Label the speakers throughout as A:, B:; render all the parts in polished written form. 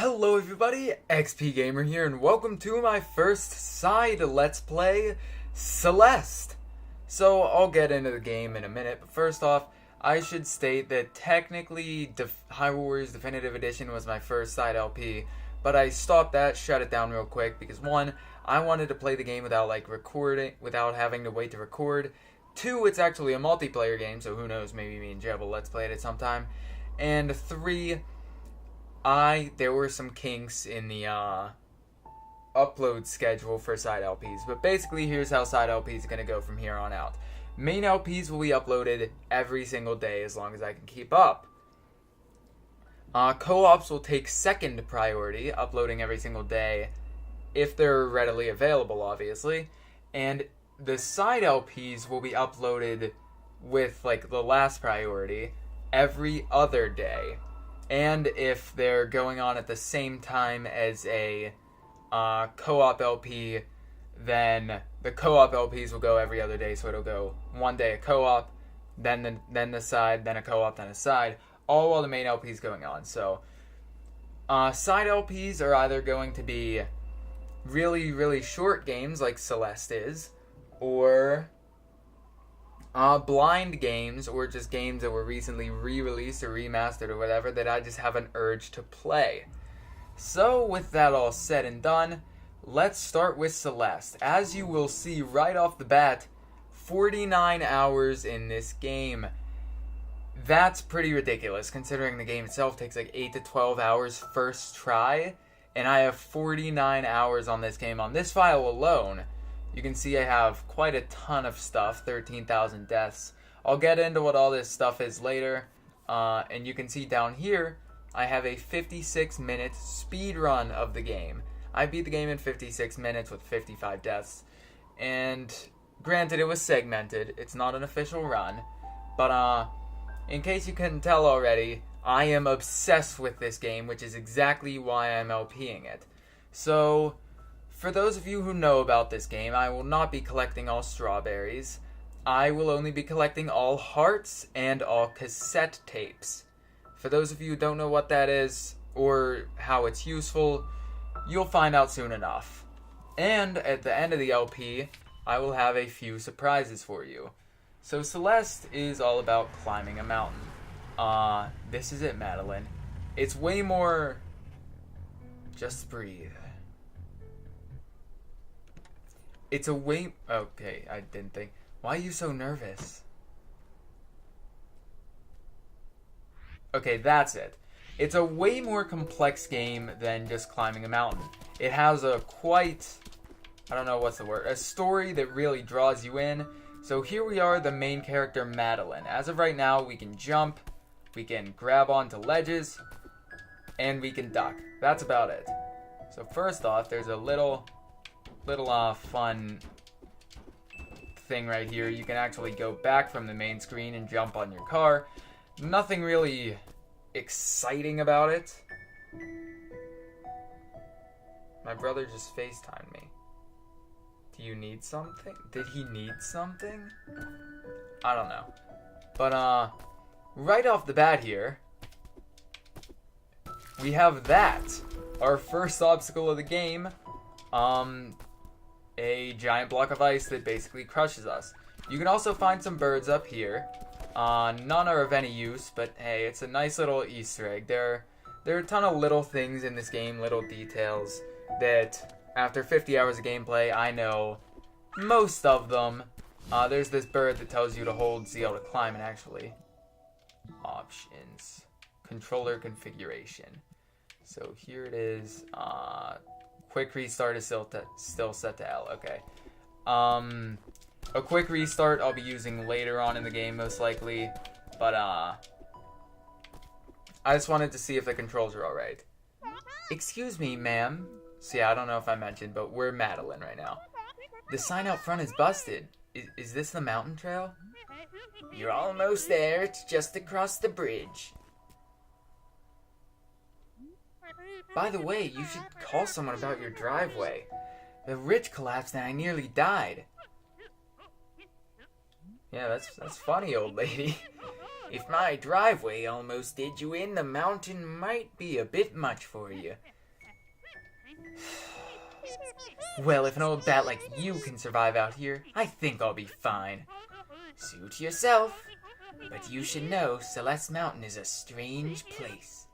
A: Hello everybody, XP Gamer here, and welcome to my first side Let's Play, Celeste. So, I'll get into the game in a minute, but first off, I should state that technically Hyrule Warriors Definitive Edition was my first side LP, but I stopped that, shut it down real quick, because one, I wanted to play the game without without having to wait to record. Two, it's actually a multiplayer game, so who knows, maybe me and Jeb will Let's Play it at some time. And three, there were some kinks in the upload schedule for side LPs, but basically here's how side LPs are going to go from here on out. Main LPs will be uploaded every single day as long as I can keep up. Co-ops will take second priority, uploading every single day if they're readily available, obviously, and the side LPs will be uploaded with the last priority every other day. And if they're going on at the same time as a co-op LP, then the co-op LPs will go every other day. So it'll go one day a co-op, then the side, then a co-op, then a side, all while the main LP is going on. So side LPs are either going to be really, really short games like Celeste is, or blind games, or just games that were recently re-released or remastered or whatever that I just have an urge to play. So with that all said and done, let's start with Celeste. As you will see right off the bat, 49 hours in this game. That's pretty ridiculous considering the game itself takes 8 to 12 hours first try, and I have 49 hours on this game. On this file alone, you can see I have quite a ton of stuff, 13,000 deaths. I'll get into what all this stuff is later, and you can see down here, I have a 56-minute speed run of the game. I beat the game in 56 minutes with 55 deaths, and granted it was segmented, it's not an official run, but in case you couldn't tell already, I am obsessed with this game, which is exactly why I'm LPing it. So, for those of you who know about this game, I will not be collecting all strawberries. I will only be collecting all hearts and all cassette tapes. For those of you who don't know what that is, or how it's useful, you'll find out soon enough. And at the end of the LP, I will have a few surprises for you. So Celeste is all about climbing a mountain. This is it, Madeline. It's way more... Just breathe. It's a way... Okay, I didn't think... Why are you so nervous? Okay, that's it. It's a way more complex game than just climbing a mountain. It has a quite... I don't know what's the word. A story that really draws you in. So here we are, the main character, Madeline. As of right now, we can jump, we can grab onto ledges, and we can duck. That's about it. So first off, there's a little fun thing right here. You can actually go back from the main screen and jump on your car. Nothing really exciting about it. My brother just FaceTimed me. Do you need something? Did he need something? I don't know. But right off the bat here, we have that. Our first obstacle of the game. A giant block of ice that basically crushes us. You can also find some birds up here. None are of any use, but hey, it's a nice little Easter egg. There are a ton of little things in this game, little details, that after 50 hours of gameplay, I know most of them. There's this bird that tells you to hold ZL to climb, and actually, options, controller configuration. So here it is. Quick restart is still set to L. Okay. A quick restart I'll be using later on in the game, most likely. But, I just wanted to see if the controls are alright. Excuse me, ma'am. So yeah, I don't know if I mentioned, but we're Madeline right now. The sign out front is busted. Is this the mountain trail? You're almost there. It's just across the bridge. By the way, you should call someone about your driveway. The ridge collapsed and I nearly died. Yeah, that's funny, old lady. If my driveway almost did you in, the mountain might be a bit much for you. Well, if an old bat like you can survive out here, I think I'll be fine. Suit yourself. But you should know Celeste Mountain is a strange place.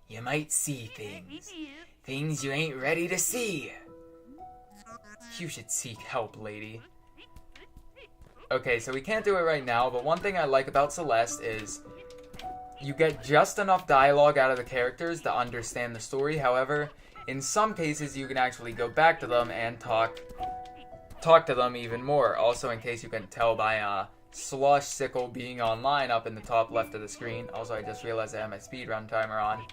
A: You might see things. Things you ain't ready to see. You should seek help, lady. Okay, so we can't do it right now, but one thing I like about Celeste is you get just enough dialogue out of the characters to understand the story. However, in some cases you can actually go back to them and talk to them even more. Also, in case you can tell by Slush Sickle being online up in the top left of the screen. Also, I just realized I have my speedrun timer on.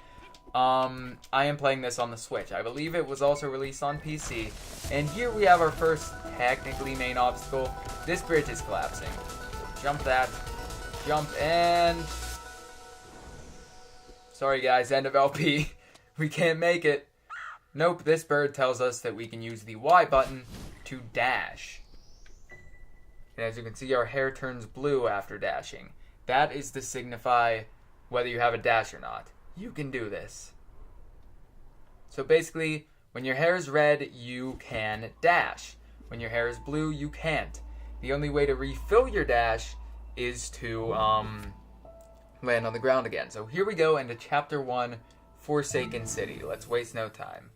A: I am playing this on the Switch. I believe it was also released on PC. And here we have our first technically main obstacle. This bridge is collapsing. Jump that. Jump and... Sorry guys, end of LP. We can't make it. Nope, this bird tells us that we can use the Y button to dash. And as you can see, our hair turns blue after dashing. That is to signify whether you have a dash or not. You can do this. So basically, when your hair is red, you can dash. When your hair is blue, you can't. The only way to refill your dash is to land on the ground again. So here we go into Chapter 1, Forsaken City. Let's waste no time.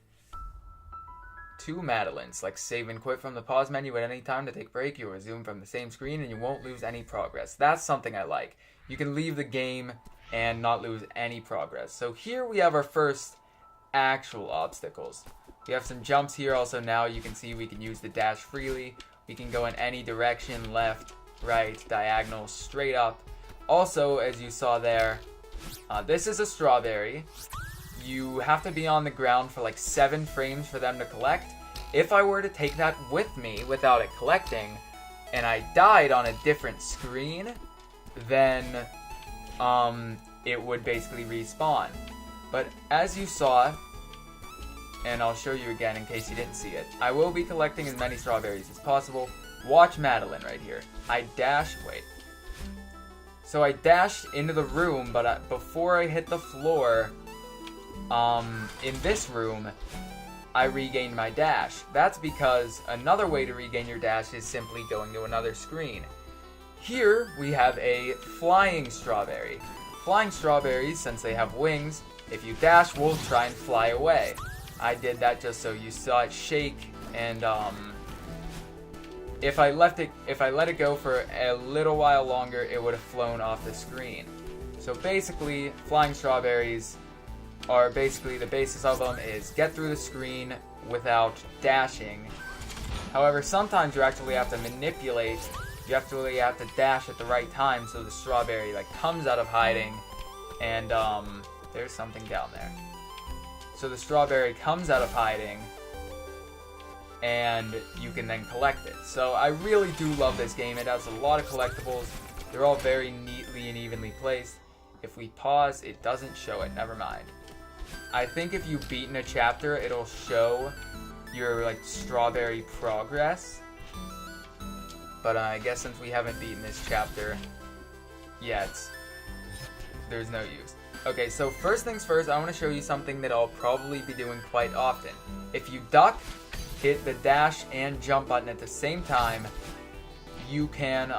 A: 2 Madeline. Select save and quit from the pause menu at any time to take a break. You'll resume from the same screen and you won't lose any progress. That's something I like. You can leave the game and not lose any progress. So here we have our first actual obstacles. We have some jumps here. Also now you can see we can use the dash freely. We can go in any direction, left, right, diagonal, straight up. Also, as you saw there, this is a strawberry. You have to be on the ground for like 7 frames for them to collect. If I were to take that with me without it collecting, and I died on a different screen, then it would basically respawn. But as you saw, and I'll show you again in case you didn't see it, I will be collecting as many strawberries as possible. Watch Madeline right here. I dashed into the room, but before I hit the floor, in this room, I regained my dash. That's because another way to regain your dash is simply going to another screen. Here, we have a flying strawberry. Flying strawberries, since they have wings, if you dash, will try and fly away. I did that just so you saw it shake, and if I let it go for a little while longer, it would have flown off the screen. So basically, flying strawberries are basically, the basis of them is get through the screen without dashing. However, sometimes you actually have to manipulate, you actually have to dash at the right time so the strawberry like comes out of hiding, and there's something down there. So the strawberry comes out of hiding, and you can then collect it. So I really do love this game. It has a lot of collectibles. They're all very neatly and evenly placed. If we pause, it doesn't show it. Never mind. I think if you've beaten a chapter, it'll show your like strawberry progress. But I guess since we haven't beaten this chapter yet, there's no use. Okay, so first things first, I want to show you something that I'll probably be doing quite often. If you duck, hit the dash and jump button at the same time, you can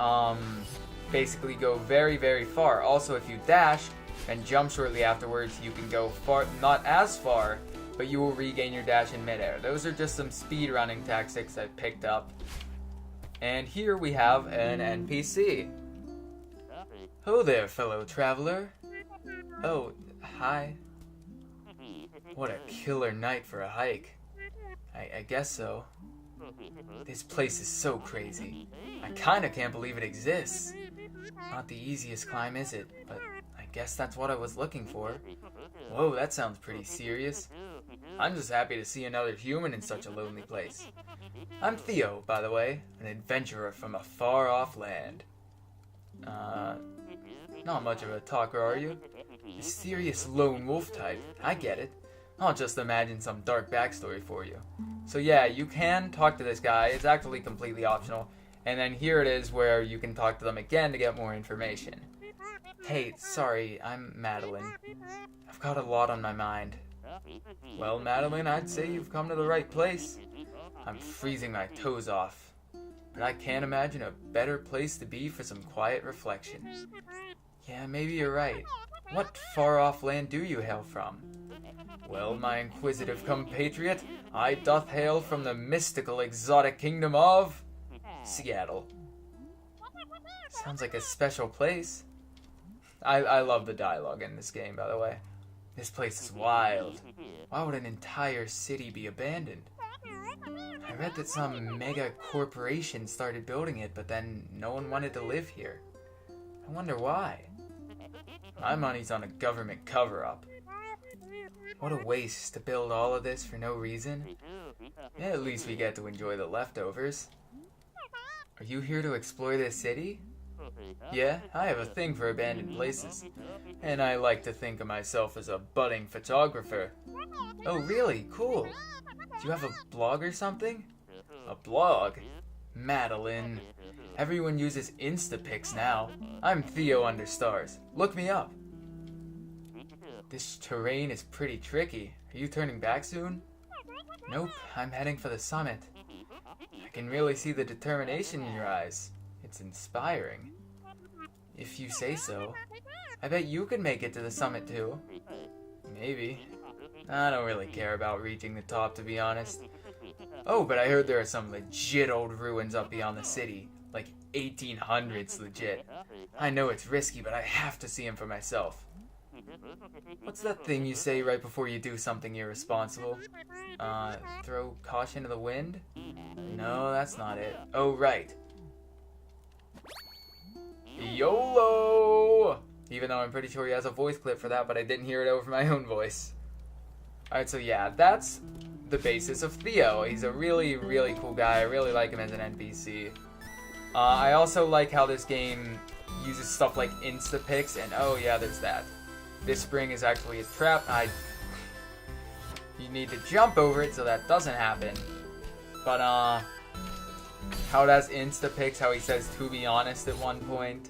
A: basically go very, very far. Also, if you dash and jump shortly afterwards, you can go far, not as far, but you will regain your dash in midair. Those are just some speed running tactics I picked up. And here we have an NPC. Ho there, fellow traveler. Oh, hi. What a killer night for a hike. I guess so. This place is so crazy. I kinda can't believe it exists. Not the easiest climb, is it? But I guess that's what I was looking for. Whoa, that sounds pretty serious. I'm just happy to see another human in such a lonely place. I'm Theo, by the way, an adventurer from a far-off land. Not much of a talker, are you? Mysterious lone wolf type. I get it. I'll just imagine some dark backstory for you. So yeah, you can talk to this guy. It's actually completely optional. And then here it is where you can talk to them again to get more information. Hey, sorry, I'm Madeline. I've got a lot on my mind. Well, Madeline, I'd say you've come to the right place. I'm freezing my toes off, but I can't imagine a better place to be for some quiet reflection. Yeah, maybe you're right. What far-off land do you hail from? Well, my inquisitive compatriot, I doth hail from the mystical exotic kingdom of Seattle. Sounds like a special place. I love the dialogue in this game, by the way. This place is wild. Why would an entire city be abandoned? I read that some mega corporation started building it, but then no one wanted to live here. I wonder why. My money's on a government cover-up. What a waste to build all of this for no reason. Yeah, at least we get to enjoy the leftovers. Are you here to explore this city? Yeah, I have a thing for abandoned places. And I like to think of myself as a budding photographer. Oh, really? Cool. Do you have a blog or something? A blog? Madeline. Everyone uses Instapics now. I'm Theo Understars. Look me up. This terrain is pretty tricky. Are you turning back soon? Nope, I'm heading for the summit. I can really see the determination in your eyes. It's inspiring. If you say so. I bet you could make it to the summit too. Maybe. I don't really care about reaching the top, to be honest. Oh, but I heard there are some legit old ruins up beyond the city. Like 1800s legit. I know it's risky, but I have to see them for myself. What's that thing you say right before you do something irresponsible? Throw caution to the wind? No, that's not it. Oh, right. YOLO! Even though I'm pretty sure he has a voice clip for that, but I didn't hear it over my own voice. Alright, so yeah, that's the basis of Theo. He's a really, really cool guy. I really like him as an NPC. I also like how this game uses stuff like Instapics, and oh yeah, there's that. This spring is actually a trap. You need to jump over it so that doesn't happen. But, how it has Instapics, how he says, to be honest, at one point.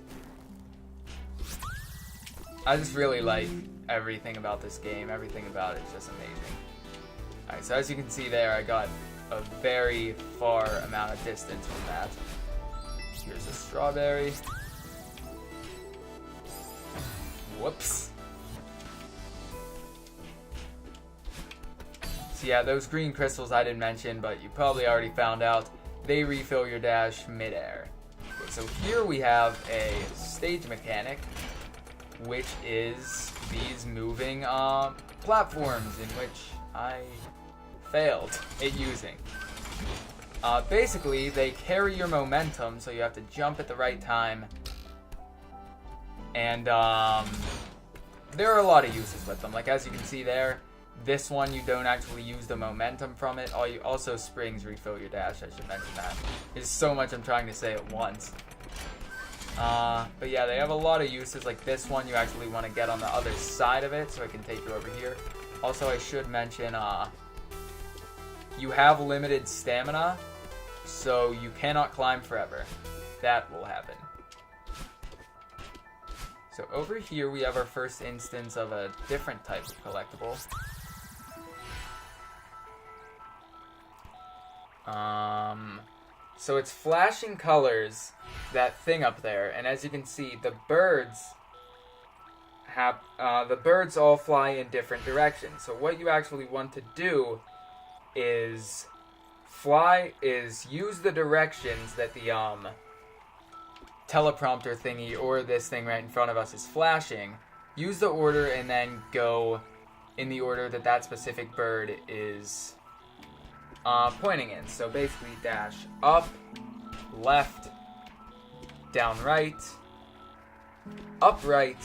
A: I just really like everything about this game. Everything about it is just amazing. Alright, so as you can see there, I got a very far amount of distance from that. Here's a strawberry. Whoops. So yeah, those green crystals I didn't mention, but you probably already found out. They refill your dash mid-air. Okay, so here we have a stage mechanic, which is these moving platforms in which I failed at using. Basically, they carry your momentum, so you have to jump at the right time. And there are a lot of uses with them. Like as you can see there, this one you don't actually use the momentum from it. Also springs refill your dash, I should mention that. There's so much I'm trying to say at once. But yeah, they have a lot of uses. Like this one you actually want to get on the other side of it so it can take you over here. Also, I should mention you have limited stamina, so you cannot climb forever. That will happen. So over here we have our first instance of a different type of collectible. So it's flashing colors, that thing up there, and as you can see, the birds all fly in different directions. So what you actually want to do is use the directions that the teleprompter thingy or this thing right in front of us is flashing. Use the order and then go in the order that that specific bird is pointing in. So basically dash up, left, down right, up right,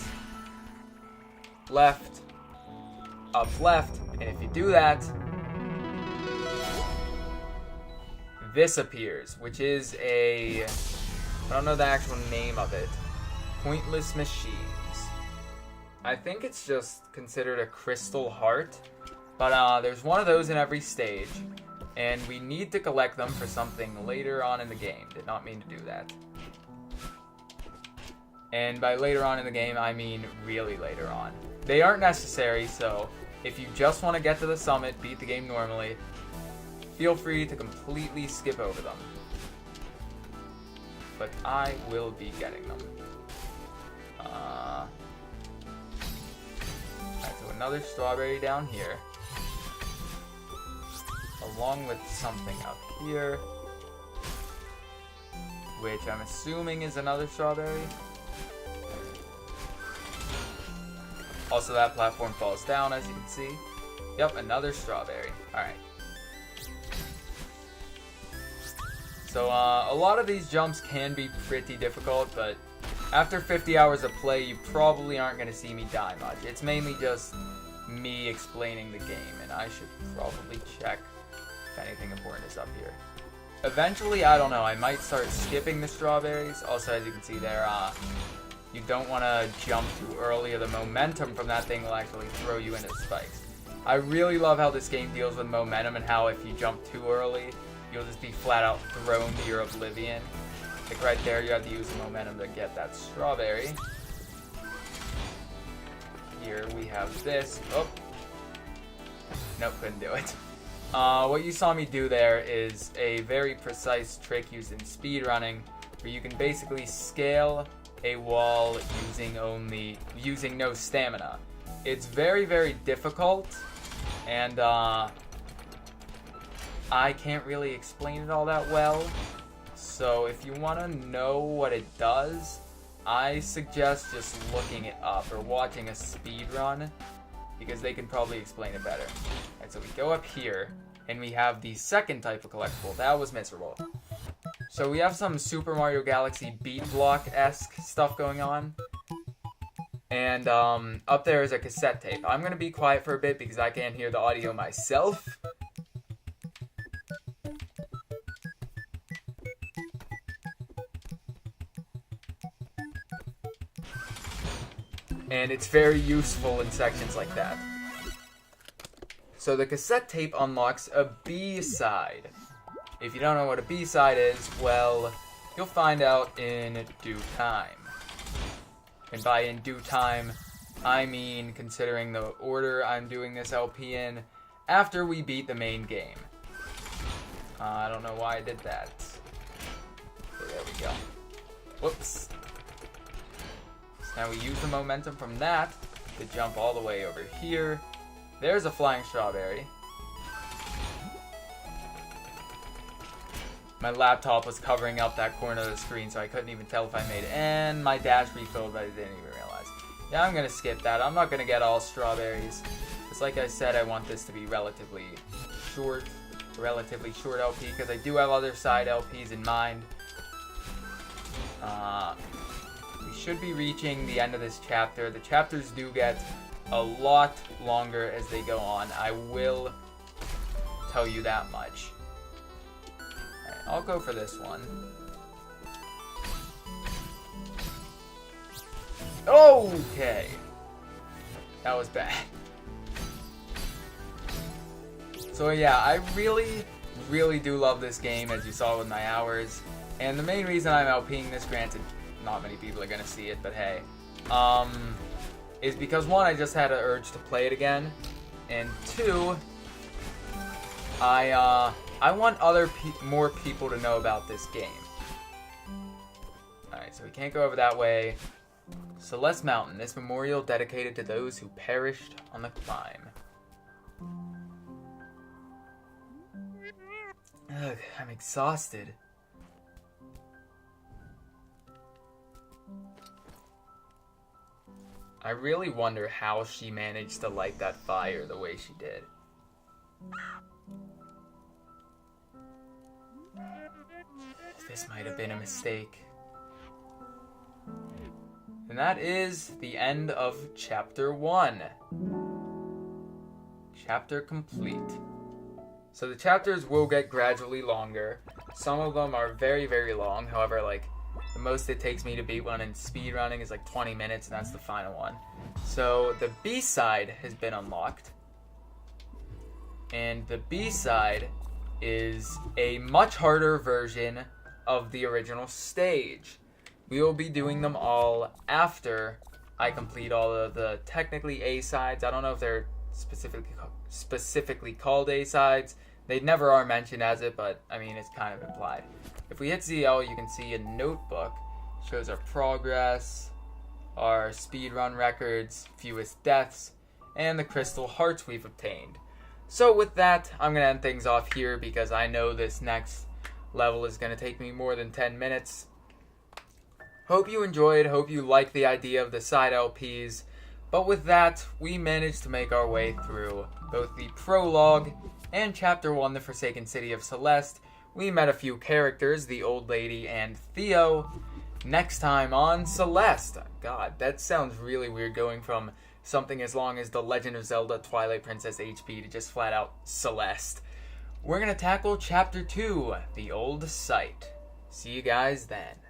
A: left, up left, and if you do that, this appears, which is I don't know the actual name of it, pointless machines. I think it's just considered a crystal heart, but there's one of those in every stage, and we need to collect them for something later on in the game. Did not mean to do that. And by later on in the game, I mean really later on. They aren't necessary, so if you just want to get to the summit, beat the game normally, feel free to completely skip over them. But I will be getting them. Alright, so another strawberry down here. Along with something up here, which I'm assuming is another strawberry. Also, that platform falls down, as you can see. Yep, another strawberry. Alright. So, a lot of these jumps can be pretty difficult, but after 50 hours of play, you probably aren't going to see me die much. It's mainly just me explaining the game, and I should probably check if anything important is up here. Eventually, I don't know, I might start skipping the strawberries. Also, as you can see there, you don't want to jump too early, or the momentum from that thing will actually throw you into spikes. I really love how this game deals with momentum and how if you jump too early, you'll just be flat out thrown to your oblivion. Like right there, you have to use the momentum to get that strawberry. Here we have this. Oh. Nope, couldn't do it. What you saw me do there is a very precise trick used in speedrunning, where you can basically scale a wall using no stamina. It's very, very difficult, and I can't really explain it all that well. So if you want to know what it does, I suggest just looking it up or watching a speedrun, because they can probably explain it better. Alright, so we go up here, and we have the second type of collectible. That was miserable. So we have some Super Mario Galaxy beat block-esque stuff going on. And up there is a cassette tape. I'm going to be quiet for a bit because I can't hear the audio myself. And it's very useful in sections like that. So the cassette tape unlocks a B-side. If you don't know what a B-side is, well, you'll find out in due time. And by in due time, I mean considering the order I'm doing this LP in, after we beat the main game. I don't know why I did that. So there we go. Whoops. So now we use the momentum from that to jump all the way over here. There's a flying strawberry. My laptop was covering up that corner of the screen, so I couldn't even tell if I made it. And my dash refilled, but I didn't even realize. Yeah, I'm going to skip that. I'm not going to get all strawberries. Just like I said, I want this to be relatively short LP, because I do have other side LPs in mind. We should be reaching the end of this chapter. The chapters do get a lot longer as they go on. I will tell you that much. Alright, I'll go for this one. Okay. That was bad. So yeah, I really do love this game, as you saw with my hours. And the main reason I'm LPing this, granted, not many people are gonna see it, but hey, is because one, I just had an urge to play it again, and two, I want more people to know about this game. Alright, so we can't go over that way. Celeste Mountain, this memorial dedicated to those who perished on the climb. Ugh, I'm exhausted. I really wonder how she managed to light that fire the way she did. This might have been a mistake. And that is the end of Chapter 1. Chapter complete. So the chapters will get gradually longer. Some of them are very, very long. However, like, the most it takes me to beat one in speedrunning is like 20 minutes, and that's the final one. So the B-side has been unlocked. And the B-side is a much harder version of the original stage. we will be doing them all after I complete all of the technically A-sides. I don't know if they're specifically called A-sides. They never are mentioned as it, but I mean, it's kind of implied. If we hit ZL, you can see a notebook. It shows our progress, our speedrun records, fewest deaths, and the crystal hearts we've obtained. So with that, I'm going to end things off here because I know this next level is going to take me more than 10 minutes. Hope you enjoyed, hope you like the idea of the side LPs. But with that, we managed to make our way through both the prologue and Chapter 1, The Forsaken City of Celeste. We met a few characters, the old lady and Theo. Next time on Celeste. God, that sounds really weird going from something as long as The Legend of Zelda Twilight Princess HP to just flat out Celeste. We're going to tackle Chapter 2, The Old Site. See you guys then.